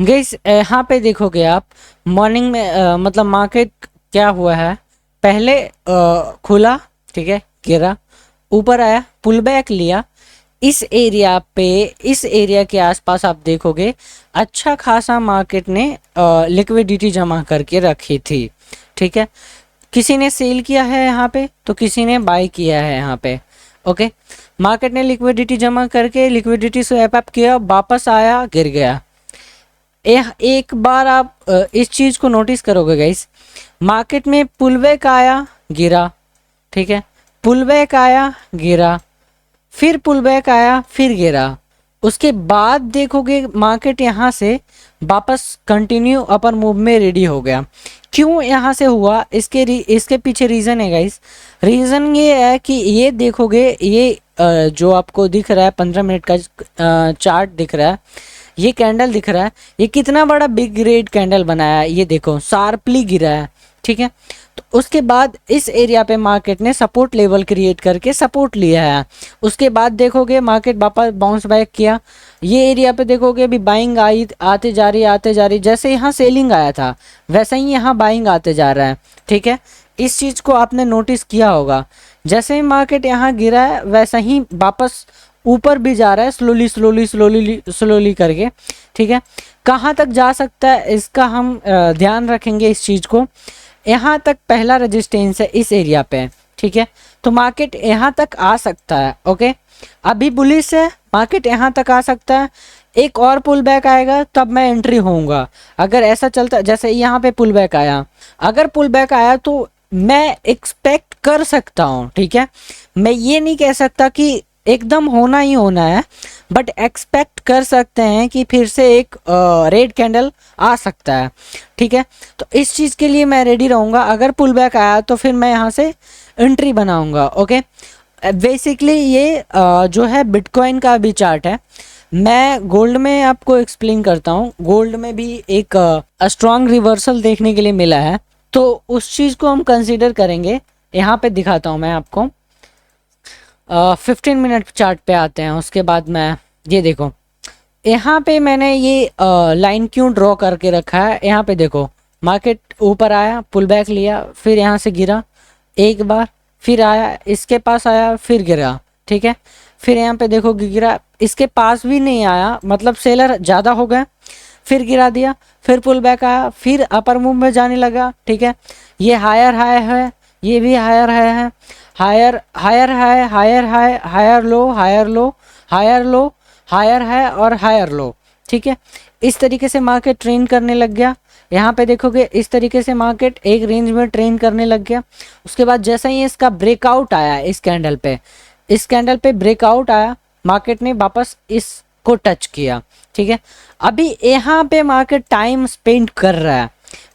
Guys यहाँ पे देखोगे आप मॉर्निंग में मतलब मार्केट क्या हुआ है, पहले खुला, ठीक है, गिरा, ऊपर आया, पुल बैक लिया। इस एरिया पे, इस एरिया के आसपास आप देखोगे अच्छा खासा मार्केट ने लिक्विडिटी जमा करके रखी थी, ठीक है। किसी ने सेल किया है यहाँ पे तो किसी ने बाय किया है यहाँ पे, ओके। मार्केट ने लिक्विडिटी जमा करके लिक्विडिटी स्वैप अप किया, वापस आया, गिर गया। एक बार आप इस चीज़ को नोटिस करोगे गाइस, मार्केट में पुल बैक आया, गिरा, ठीक है, पुल बैक आया, गिरा, फिर पुल बैक आया, फिर गिरा। उसके बाद देखोगे मार्केट यहाँ से वापस कंटिन्यू अपर मूव में रेडी हो गया। क्यों यहाँ से हुआ, इसके पीछे रीज़न है गाइस। रीज़न ये है कि ये देखोगे, ये जो आपको दिख रहा है 15 मिनट का चार्ट दिख रहा है, ये कैंडल दिख रहा है, ये कितना बड़ा बिग रेड कैंडल बनाया है, ये देखो शार्पली गिरा है, ठीक है। तो उसके बाद इस एरिया पे मार्केट ने सपोर्ट लेवल क्रिएट करके सपोर्ट लिया है। उसके बाद देखोगे मार्केट वापस बाउंस बैक किया। ये एरिया पे देखोगे अभी बाइंग आई, आते जा रही, आते जा रही। जैसे यहाँ सेलिंग आया था वैसा ही यहाँ बाइंग आते जा रहा है, ठीक है। इस चीज़ को आपने नोटिस किया होगा। जैसे ही मार्केट यहाँ गिरा है वैसा ही वापस ऊपर भी जा रहा है, स्लोली स्लोली स्लोली स्लोली करके, ठीक है। कहाँ तक जा सकता है इसका हम ध्यान रखेंगे इस चीज़ को। यहाँ तक पहला रेजिस्टेंस है इस एरिया पे, ठीक है। तो मार्केट यहाँ तक आ सकता है, ओके। अभी बुलिश है, मार्केट यहाँ तक आ सकता है। एक और पुल बैक आएगा तब मैं एंट्री होऊंगा। अगर ऐसा चलता, जैसे यहाँ पे पुल बैक आया, अगर पुल बैक आया तो मैं एक्सपेक्ट कर सकता हूँ, ठीक है। मैं ये नहीं कह सकता कि एकदम होना ही होना है, बट एक्सपेक्ट कर सकते हैं कि फिर से एक रेड कैंडल आ सकता है, ठीक है। तो इस चीज़ के लिए मैं रेडी रहूँगा। अगर पुल बैक आया तो फिर मैं यहाँ से एंट्री बनाऊँगा, ओके। बेसिकली ये जो है बिटकॉइन का भी चार्ट है। मैं गोल्ड में आपको एक्सप्लेन करता हूँ। गोल्ड में भी एक स्ट्रॉन्ग रिवर्सल देखने के लिए मिला है, तो उस चीज़ को हम कंसिडर करेंगे। यहाँ पे दिखाता हूँ मैं आपको। 15 मिनट चार्ट पे आते हैं। उसके बाद मैं ये देखो, यहाँ पे मैंने ये लाइन क्यों ड्रॉ करके रखा है। यहाँ पे देखो मार्केट ऊपर आया, पुल बैक लिया, फिर यहाँ से गिरा एक बार, फिर आया, इसके पास आया, फिर गिरा, ठीक है। फिर यहाँ पे देखो गिरा, इसके पास भी नहीं आया, मतलब सेलर ज़्यादा हो गए, फिर गिरा दिया, फिर पुल बैक आया, फिर अपर मूव में जाने लगा, ठीक है। ये हायर हाई है, ये भी हायर हाई है, higher higher high, higher high, higher low, higher low, higher low, higher high और हायर लो, ठीक है। इस तरीके से मार्केट ट्रेन करने लग गया। यहाँ पे देखोगे इस तरीके से मार्केट एक रेंज में ट्रेन करने लग गया। उसके बाद जैसे ही इसका ब्रेकआउट आया, इस कैंडल पे ब्रेकआउट आया, मार्केट ने वापस इसको टच किया, ठीक है। अभी यहाँ पे मार्केट टाइम स्पेंड कर रहा है,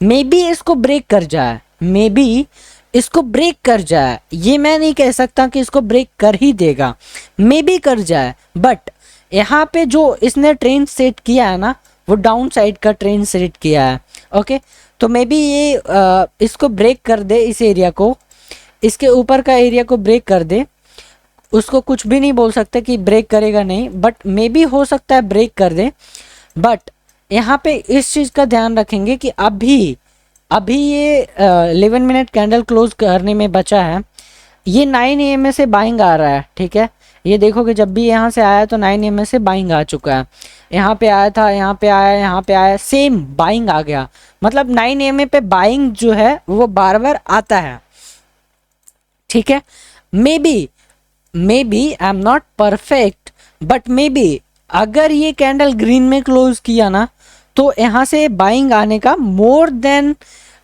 मे बी इसको ब्रेक कर जाए, मे बी इसको ब्रेक कर जाए। ये मैं नहीं कह सकता कि इसको ब्रेक कर ही देगा, मे बी कर जाए, बट यहाँ पे जो इसने ट्रेंड सेट किया है ना, वो डाउन साइड का ट्रेंड सेट किया है, ओके। तो मे बी ये इसको ब्रेक कर दे, इस एरिया को, इसके ऊपर का एरिया को ब्रेक कर दे। उसको कुछ भी नहीं बोल सकते कि ब्रेक करेगा नहीं, बट मे बी हो सकता है ब्रेक कर दे। बट यहाँ पे इस चीज़ का ध्यान रखेंगे कि अभी ये 11 मिनट कैंडल क्लोज करने में बचा है। ये 9 AM से बाइंग आ रहा है, ठीक है। ये देखोगे जब भी यहाँ से आया तो 9 AM से बाइंग आ चुका है। यहाँ पे आया था, यहाँ पे आया, यहाँ पे आया, सेम बाइंग आ गया। मतलब 9 AM पे बाइंग जो है वो बार बार आता है, ठीक है। Maybe I am not perfect, but maybe अगर ये कैंडल ग्रीन में क्लोज किया ना, तो यहाँ से बाइंग आने का मोर देन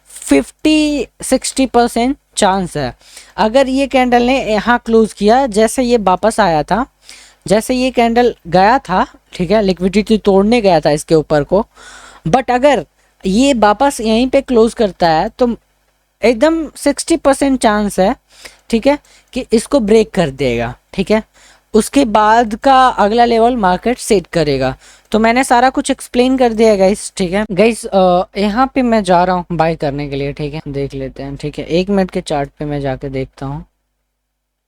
50-60% चांस है। अगर ये कैंडल ने यहाँ क्लोज किया, जैसे ये वापस आया था, जैसे ये कैंडल गया था, ठीक है, लिक्विडिटी तोड़ने गया था इसके ऊपर को, बट अगर ये वापस यहीं पे क्लोज करता है तो एकदम 60% चांस है, ठीक है, कि इसको ब्रेक कर देगा, ठीक है। उसके बाद का अगला लेवल मार्केट सेट करेगा। तो मैंने सारा कुछ एक्सप्लेन कर दिया गाइस, ठीक है गाइस। यहाँ पे मैं जा रहा हूँ बाय करने के लिए, ठीक है, देख लेते हैं, ठीक है। 1 मिनट के चार्ट पे मैं जाके देखता हूँ।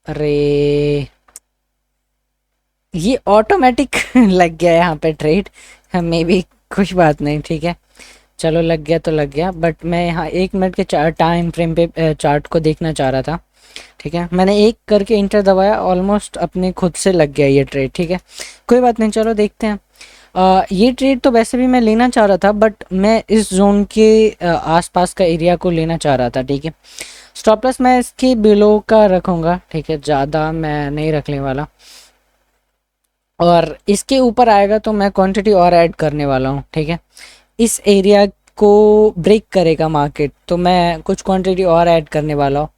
अरे ये ऑटोमेटिक लग गया यहाँ पे ट्रेड, मे भी कुछ बात नहीं, ठीक है, चलो लग गया तो लग गया। बट मैं यहाँ 1 मिनट के टाइम फ्रेम पे चार्ट को देखना चाह रहा था, ठीक है। मैंने एक करके इंटर दबाया, ऑलमोस्ट अपने खुद से लग गया ये ट्रेड, ठीक है, कोई बात नहीं, चलो देखते हैं। ये ट्रेड तो वैसे भी मैं लेना चाह रहा था, बट मैं इस जोन के आसपास का एरिया को लेना चाह रहा था, ठीक है। स्टॉप लॉस मैं इसके बिलो का रखूँगा, ठीक है, ज़्यादा मैं नहीं रखने वाला। और इसके ऊपर आएगा तो मैं क्वांटिटी और ऐड करने वाला हूँ, ठीक है। इस एरिया को ब्रेक करेगा मार्केट तो मैं कुछ क्वांटिटी और ऐड करने वाला हूँ।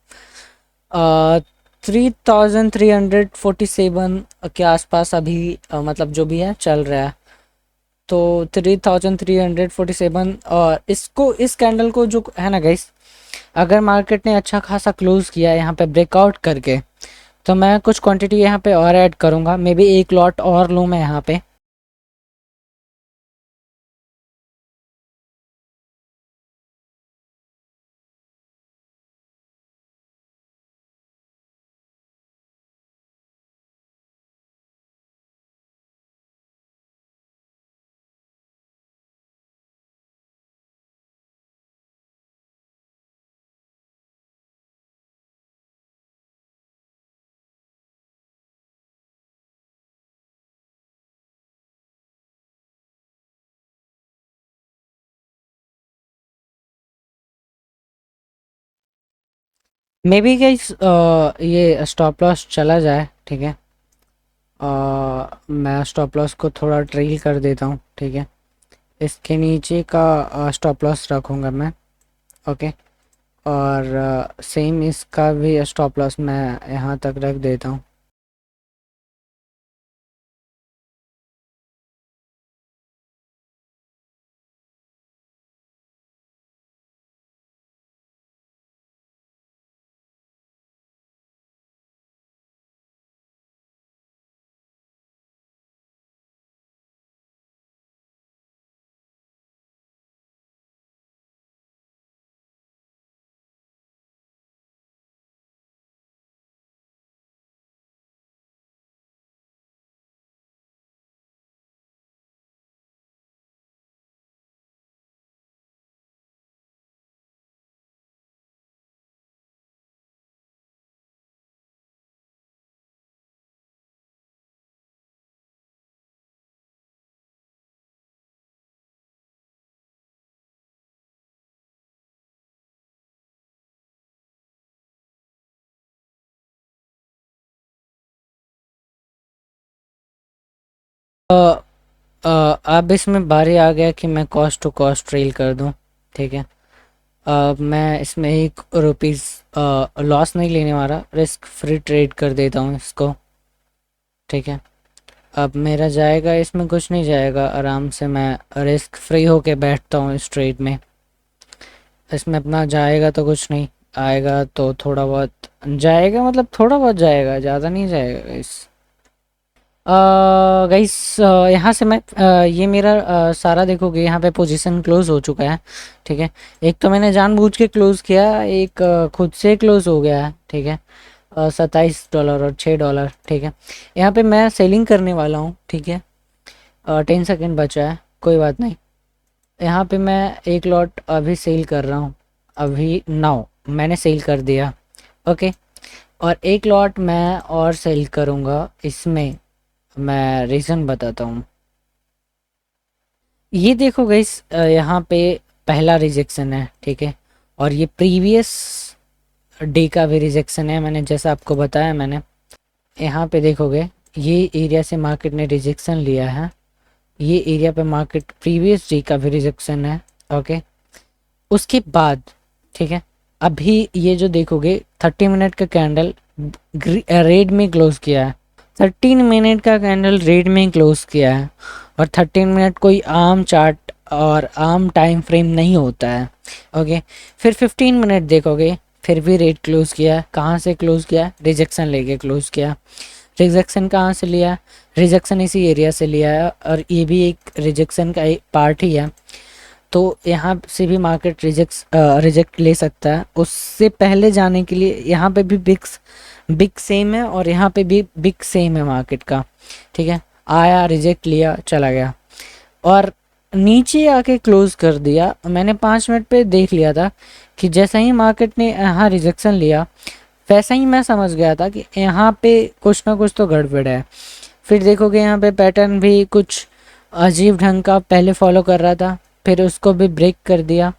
3347 के आसपास अभी मतलब जो भी है चल रहा है, तो 3347। और इसको, इस कैंडल को जो है ना गाइस, अगर मार्केट ने अच्छा खासा क्लोज किया यहाँ पे ब्रेकआउट करके, तो मैं कुछ क्वांटिटी यहाँ पे और ऐड करूँगा, मे बी एक लॉट और लूँ मैं यहाँ पे। मे बी गाइस ये स्टॉप लॉस चला जाए, ठीक है। मैं स्टॉप लॉस को थोड़ा ट्रेल कर देता हूँ, ठीक है। इसके नीचे का स्टॉप लॉस रखूँगा मैं, ओके। और सेम इसका भी स्टॉप लॉस मैं यहाँ तक रख देता हूँ। अब इसमें बारी आ गया कि मैं कॉस्ट टू कॉस्ट ट्रेल कर दूं, ठीक है। मैं इसमें 1 रुपीज़ लॉस नहीं लेने वाला, रिस्क फ्री ट्रेड कर देता हूँ इसको, ठीक है। अब मेरा जाएगा, इसमें कुछ नहीं जाएगा, आराम से मैं रिस्क फ्री होके बैठता हूँ इस ट्रेड में। इसमें अपना जाएगा तो कुछ नहीं, आएगा तो थोड़ा बहुत जाएगा, मतलब थोड़ा बहुत जाएगा, ज़्यादा नहीं जाएगा इस गाइस। यहाँ से मैं ये मेरा सारा देखोगे यहाँ पे पोजीशन क्लोज हो चुका है, ठीक है। एक तो मैंने जानबूझ के क्लोज किया, एक खुद से क्लोज हो गया है, ठीक है। $27 और $6, ठीक है। यहाँ पे मैं सेलिंग करने वाला हूँ, ठीक है। 10 सेकेंड बचा है, कोई बात नहीं। यहाँ पे मैं एक लॉट अभी सेल कर रहा हूँ, अभी नाउ मैंने सेल कर दिया, ओके। और एक लॉट मैं और सेल करूँगा, इसमें मैं रीज़न बताता हूँ। ये देखो गाइस, यहाँ पे पहला रिजेक्शन है, ठीक है। और ये प्रीवियस डे का भी रिजेक्शन है, मैंने जैसा आपको बताया मैंने। यहाँ पे देखोगे ये एरिया से मार्केट ने रिजेक्शन लिया है, ये एरिया पे मार्केट प्रीवियस डे का भी रिजेक्शन है, ओके। उसके बाद, ठीक है, अभी ये जो देखोगे 30 मिनट का कैंडल रेड में क्लोज किया है, 13 मिनट का कैंडल रेड में क्लोज किया है। और 13 मिनट कोई आम चार्ट और आम टाइम फ्रेम नहीं होता है, ओके। फिर 15 मिनट देखोगे, फिर भी रेड क्लोज किया है, कहाँ से क्लोज किया है, रिजेक्शन लेके क्लोज किया। रिजेक्शन कहाँ से लिया है? रिजेक्शन इसी एरिया से लिया है, और ये भी एक रिजेक्शन का एक पार्ट ही है। तो यहाँ से भी मार्केट रिजेक्ट ले सकता है। उससे पहले जाने के लिए यहाँ पे भी बिग सेम है, और यहाँ पे भी बिग सेम है मार्केट का, ठीक है। आया, रिजेक्ट लिया, चला गया, और नीचे आके क्लोज कर दिया। मैंने 5 मिनट पे देख लिया था कि जैसा ही मार्केट ने यहाँ रिजेक्शन लिया, वैसा ही मैं समझ गया था कि यहाँ पे कुछ ना कुछ तो गड़बड़ है। फिर देखोगे यहाँ पे पैटर्न भी कुछ अजीब ढंग का पहले फॉलो कर रहा था, फिर उसको भी ब्रेक कर दिया।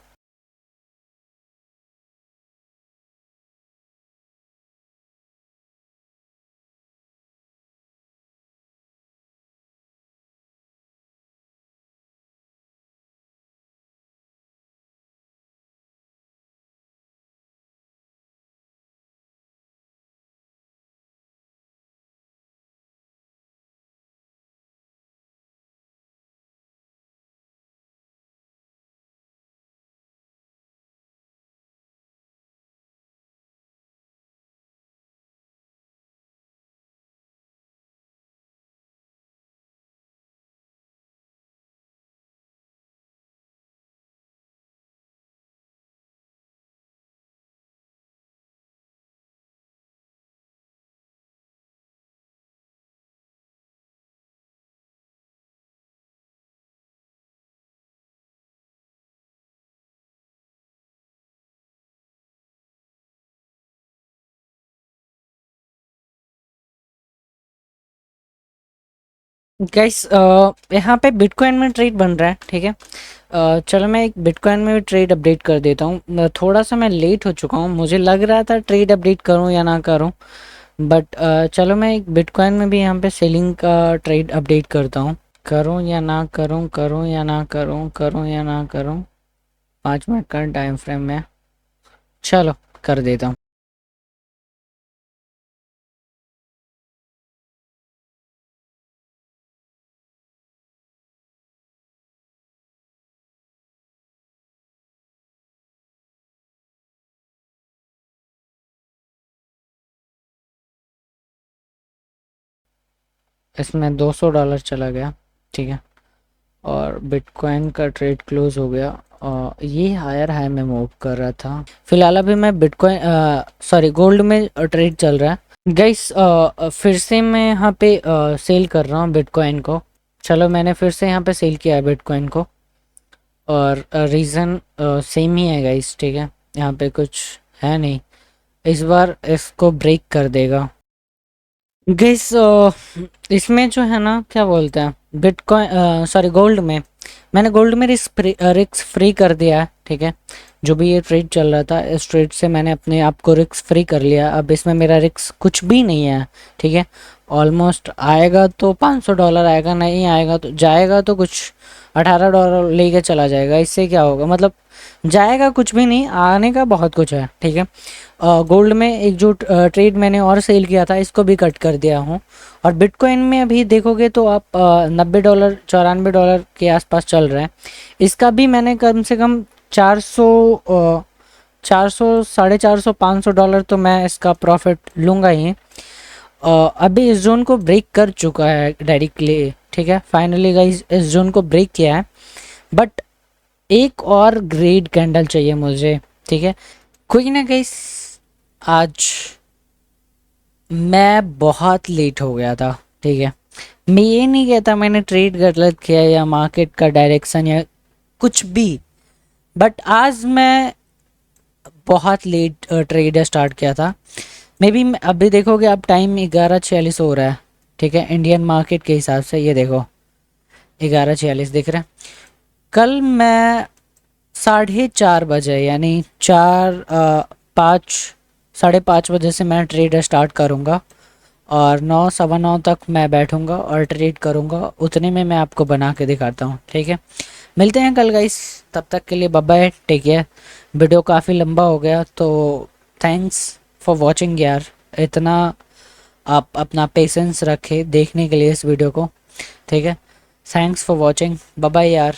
गाइस, यहाँ पे बिटकॉइन में ट्रेड बन रहा है, ठीक है। चलो मैं एक बिटकॉइन में भी ट्रेड अपडेट कर देता हूँ। थोड़ा सा मैं लेट हो चुका हूँ, मुझे लग रहा था ट्रेड अपडेट करूँ या ना करूँ, बट चलो मैं एक बिटकॉइन में भी यहाँ पे सेलिंग का ट्रेड अपडेट करता हूँ। करूँ या ना करूँ, करूँ या ना करूँ, करूँ या ना करूँ, 5 मिनट का टाइम फ्रेम में, चलो कर देता हूँ। इसमें $200 चला गया, ठीक है, और बिटकॉइन का ट्रेड क्लोज हो गया। ये हायर हाई में मूव कर रहा था। फिलहाल अभी मैं बिटकॉइन सॉरी गोल्ड में ट्रेड चल रहा है। गाइस, फिर से मैं यहाँ पे सेल कर रहा हूँ बिटकॉइन को। चलो मैंने फिर से यहाँ पे सेल किया है बिटकॉइन को, और रीज़न सेम ही है गाइस, ठीक है। यहाँ पे कुछ है नहीं, इस बार इसको ब्रेक कर देगा। गाइस, इसमें जो है ना, क्या बोलते हैं, बिटकॉइन सॉरी गोल्ड में, मैंने गोल्ड में रिस्क फ्री कर दिया है, ठीक है। जो भी ये ट्रेड चल रहा था, इस ट्रेड से मैंने अपने आप को रिस्क फ्री कर लिया। अब इसमें मेरा रिस्क कुछ भी नहीं है, ठीक है। ऑलमोस्ट आएगा तो $500 आएगा, नहीं आएगा तो जाएगा तो कुछ $18 लेके चला जाएगा। इससे क्या होगा, मतलब जाएगा कुछ भी नहीं, आने का बहुत कुछ है, ठीक है। गोल्ड में एक जो ट्रेड मैंने और सेल किया था, इसको भी कट कर दिया हूँ। और बिटकॉइन में अभी देखोगे तो आप $90 $94 के आसपास चल रहा है। इसका भी मैंने कम से कम 400 $400 $500 तो मैं इसका प्रॉफिट लूँगा ही। अभी इस जोन को ब्रेक कर चुका है डायरेक्टली, ठीक है। फाइनली गाइस इस जोन को ब्रेक किया है, बट एक और ग्रेड कैंडल चाहिए मुझे, ठीक है। कोई ना गाइस, आज मैं बहुत लेट हो गया था, ठीक है। मैं ये नहीं कहता मैंने ट्रेड गलत किया या मार्केट का डायरेक्शन या कुछ भी, बट आज मैं बहुत लेट ट्रेड स्टार्ट किया था। मे बी अभी देखोगे, अब टाइम 11:46 हो रहा है, ठीक है, इंडियन मार्केट के हिसाब से। ये देखो 11:46 दिख रहा है। कल मैं 4:30 बजे, यानी 5 5:30 बजे से मैं ट्रेड स्टार्ट करूँगा, और 9 9:15 तक मैं बैठूँगा और ट्रेड करूँगा। उतने में मैं आपको बना के दिखाता हूँ, ठीक है। मिलते हैं कल गाइस, तब तक के लिए bye bye, take care. Video काफ़ी लंबा हो गया, तो थैंक्स फॉर वॉचिंग यार। इतना आप अपना पेशेंस रखे देखने के लिए इस वीडियो को, ठीक है। Thanks for watching, bye bye यार।